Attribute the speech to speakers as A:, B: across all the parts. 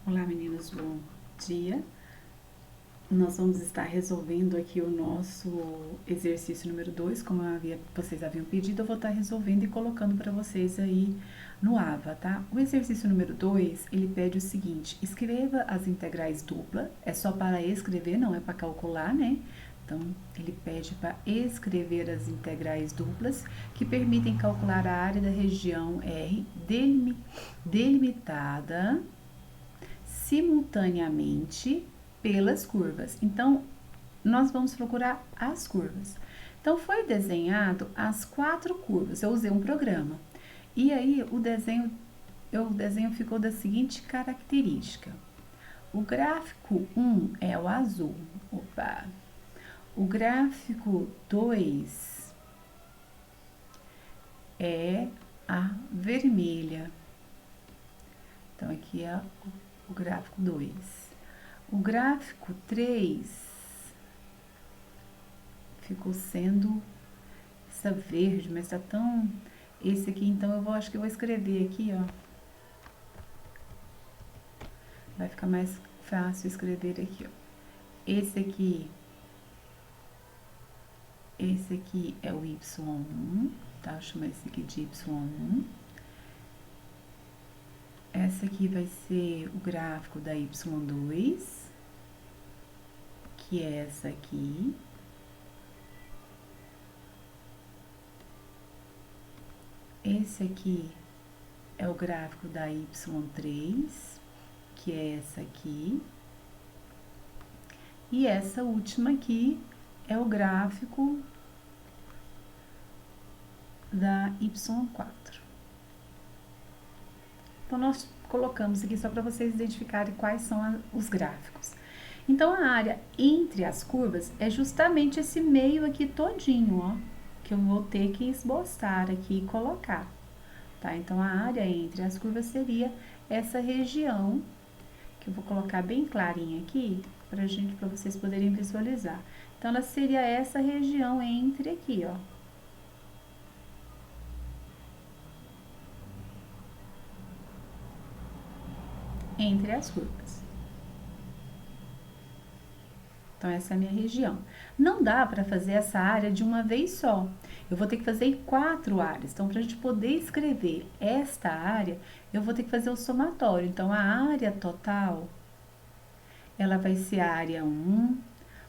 A: Olá meninos, bom dia. Nós vamos estar resolvendo aqui o nosso exercício número 2, como vocês haviam pedido, eu vou estar resolvendo e colocando para vocês aí no AVA, tá? O exercício número 2, ele pede o seguinte: escreva as integrais duplas, é só para escrever, não é para calcular, né? Então, ele pede para escrever as integrais duplas que permitem calcular a área da região R delimitada simultaneamente pelas curvas. Então, nós vamos procurar as curvas. Então, foi desenhado as 4 curvas. Eu usei um programa. E aí, o desenho ficou da seguinte característica. O gráfico 1 é o azul. Opa! O gráfico 2 é a vermelha. Então, aqui é o gráfico 2. O gráfico 3 ficou sendo essa verde, mas tá tão... Esse aqui, então, acho que eu vou escrever aqui, ó. Vai ficar mais fácil escrever aqui, ó. Esse aqui é o Y1, tá? Vou chamar esse aqui de Y1. Essa aqui vai ser o gráfico da Y2, que é essa aqui. Esse aqui é o gráfico da Y3, que é essa aqui. E essa última aqui é o gráfico da Y4. Então, nós colocamos aqui só para vocês identificarem quais são os gráficos. Então, a área entre as curvas é justamente esse meio aqui todinho, ó, que eu vou ter que esboçar aqui e colocar, tá? Então, a área entre as curvas seria essa região, que eu vou colocar bem clarinha aqui, para vocês poderem visualizar. Então, ela seria essa região entre aqui, ó. Entre as curvas. Então, essa é a minha região. Não dá para fazer essa área de uma vez só. Eu vou ter que fazer em 4 áreas. Então, para a gente poder escrever esta área, eu vou ter que fazer o somatório. Então, a área total, ela vai ser a área 1,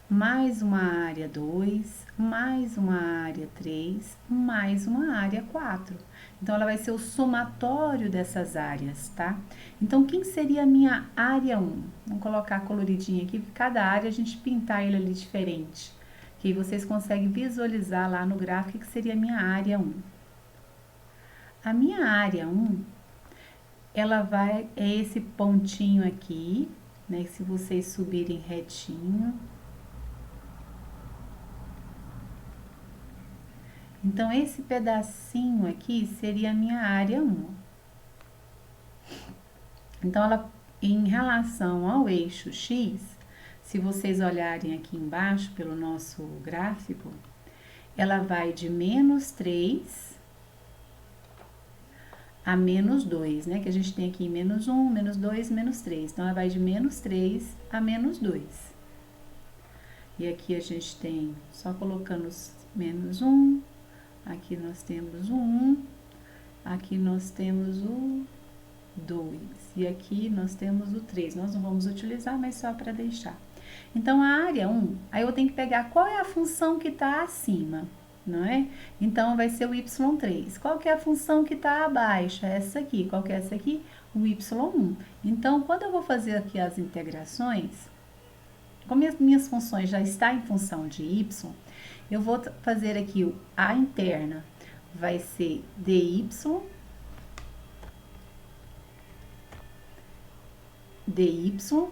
A: mais uma área 2, mais uma área 3, mais uma área 4. Então, ela vai ser o somatório dessas áreas, tá? Então, quem seria a minha área 1? Vamos colocar coloridinho aqui, porque cada área a gente pintar ele ali diferente. Que aí vocês conseguem visualizar lá no gráfico que seria a minha área 1. A minha área 1, é esse pontinho aqui, né? Se vocês subirem retinho. Então, esse pedacinho aqui seria a minha área 1. Então, ela, em relação ao eixo X, se vocês olharem aqui embaixo pelo nosso gráfico, ela vai de menos 3 a menos 2, né? Que a gente tem aqui menos 1, menos 2, menos 3. Então, ela vai de menos 3 a menos 2. E aqui a gente tem, só colocando os menos 1, aqui nós temos o 1, aqui nós temos o 2, e aqui nós temos o 3. Nós não vamos utilizar, mas só para deixar. Então, a área 1, aí eu tenho que pegar qual é a função que está acima, não é? Então, vai ser o Y3. Qual que é a função que está abaixo? Essa aqui. Qual que é essa aqui? O Y1. Então, quando eu vou fazer aqui as integrações, como as minhas funções já estão em função de Y, eu vou fazer aqui a interna, vai ser dy,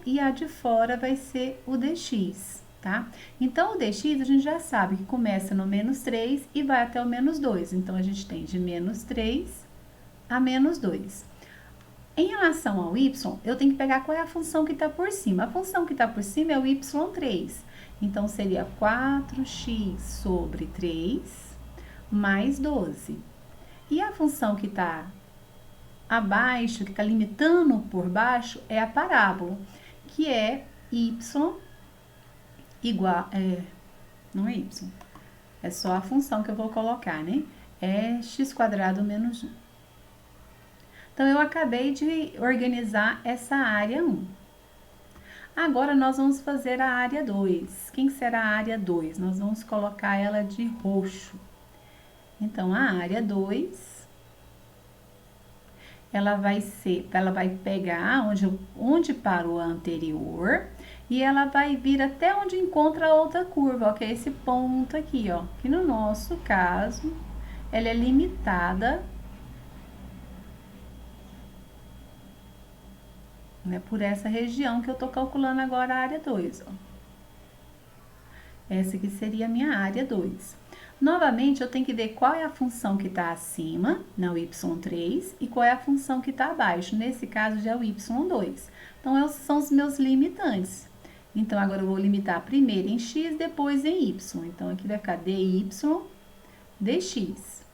A: e a de fora vai ser o dx, tá? Então, o dx a gente já sabe que começa no menos 3 e vai até o menos 2. Então, a gente tem de menos 3 a menos 2. Em relação ao y, eu tenho que pegar qual é a função que está por cima. A função que está por cima é o y3. Então, seria 4x sobre 3 mais 12. E a função que está abaixo, que está limitando por baixo, é a parábola, que é y igual, não é y, é só a função que eu vou colocar, né? É x² menos 1. Então, eu acabei de organizar essa área 1. Agora, nós vamos fazer a área 2. Quem será a área 2? Nós vamos colocar ela de roxo. Então, a área 2, ela vai pegar onde parou a anterior e ela vai vir até onde encontra a outra curva, ó, que é esse ponto aqui, ó. Que no nosso caso, ela é limitada, né, por essa região que eu tô calculando agora a área 2, ó. Essa aqui seria a minha área 2. Novamente, eu tenho que ver qual é a função que está acima, na y3, e qual é a função que está abaixo. Nesse caso, já é o y2. Então, são os meus limitantes. Então, agora eu vou limitar primeiro em x, depois em y. Então, aqui vai ficar dy dx.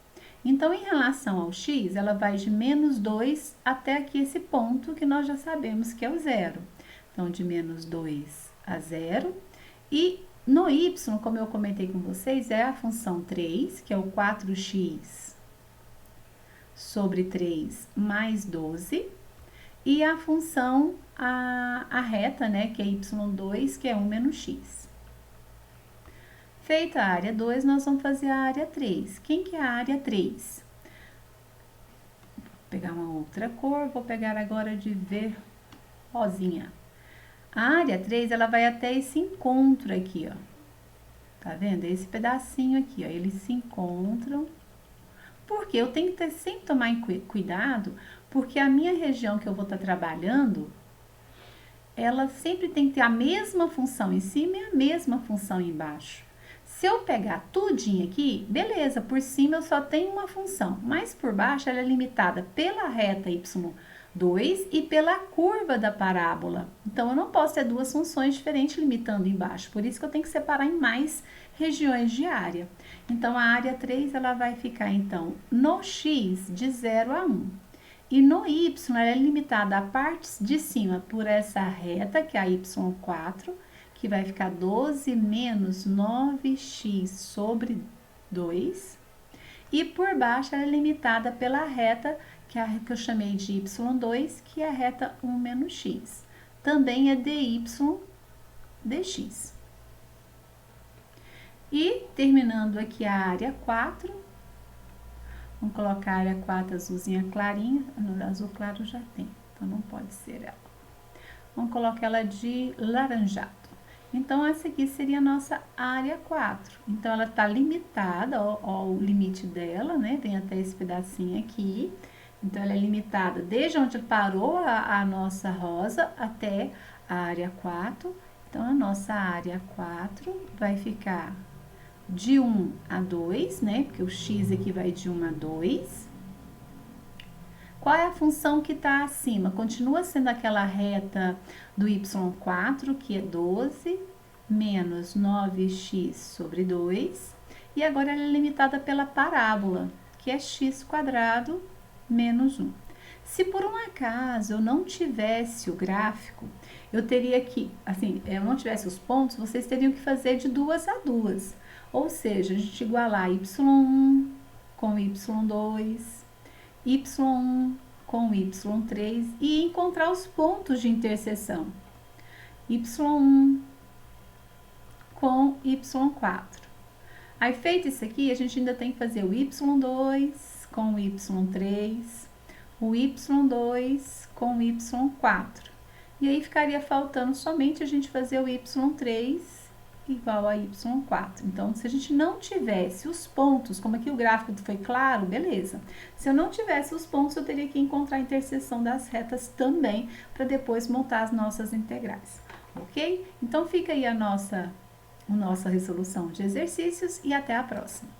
A: Então, em relação ao x, ela vai de menos 2 até aqui esse ponto que nós já sabemos que é o zero. Então, de menos 2 a 0. E no y, como eu comentei com vocês, é a função 3, que é o 4x sobre 3 mais 12. E a função, a reta, né, que é y2, que é 1 menos x. Feita a área 2, nós vamos fazer a área 3. Quem que é a área 3? Vou pegar uma outra cor, vou pegar agora de ver rosinha. A área 3, ela vai até esse encontro aqui, ó. Tá vendo? Esse pedacinho aqui, ó. Eles se encontram. Porque eu tenho que sempre tomar cuidado, porque a minha região que eu vou estar trabalhando, ela sempre tem que ter a mesma função em cima e a mesma função embaixo. Se eu pegar tudinho aqui, beleza, por cima eu só tenho uma função, mas por baixo ela é limitada pela reta y2 e pela curva da parábola. Então, eu não posso ter duas funções diferentes limitando embaixo, por isso que eu tenho que separar em mais regiões de área. Então, a área 3, ela vai ficar, então, no x de 0 a 1. E no y, ela é limitada a partes de cima por essa reta, que é a y4, que vai ficar 12 menos 9x sobre 2. E por baixo, ela é limitada pela reta, que eu chamei de y2, que é a reta 1 menos x. Também é dy dx. E terminando aqui a área 4, vamos colocar a área 4 azulzinha clarinha, no azul claro já tem, então não pode ser ela. Vamos colocar ela de laranjado. Então, essa aqui seria a nossa área 4. Então, ela está limitada, ó, o limite dela, né? Vem até esse pedacinho aqui. Então, ela é limitada desde onde parou a nossa rosa até a área 4. Então, a nossa área 4 vai ficar de 1 a 2, né? Porque o x aqui vai de 1 a 2. Qual é a função que está acima? Continua sendo aquela reta do y4, que é 12, menos 9x sobre 2. E agora ela é limitada pela parábola, que é x² menos 1. Se por um acaso eu não tivesse o gráfico, eu teria que, assim, eu não tivesse os pontos, vocês teriam que fazer de 2 a 2. Ou seja, a gente igualar y1 com y2, y1 com y3 e encontrar os pontos de interseção. y1 com y4. Aí, feito isso aqui, a gente ainda tem que fazer o y2 com o y3, o y2 com o y4. E aí, ficaria faltando somente a gente fazer o y3 igual a y4. Então, se a gente não tivesse os pontos, como aqui o gráfico foi claro, beleza. Se eu não tivesse os pontos, eu teria que encontrar a interseção das retas também, para depois montar as nossas integrais, ok? Então, fica aí a nossa resolução de exercícios e até a próxima.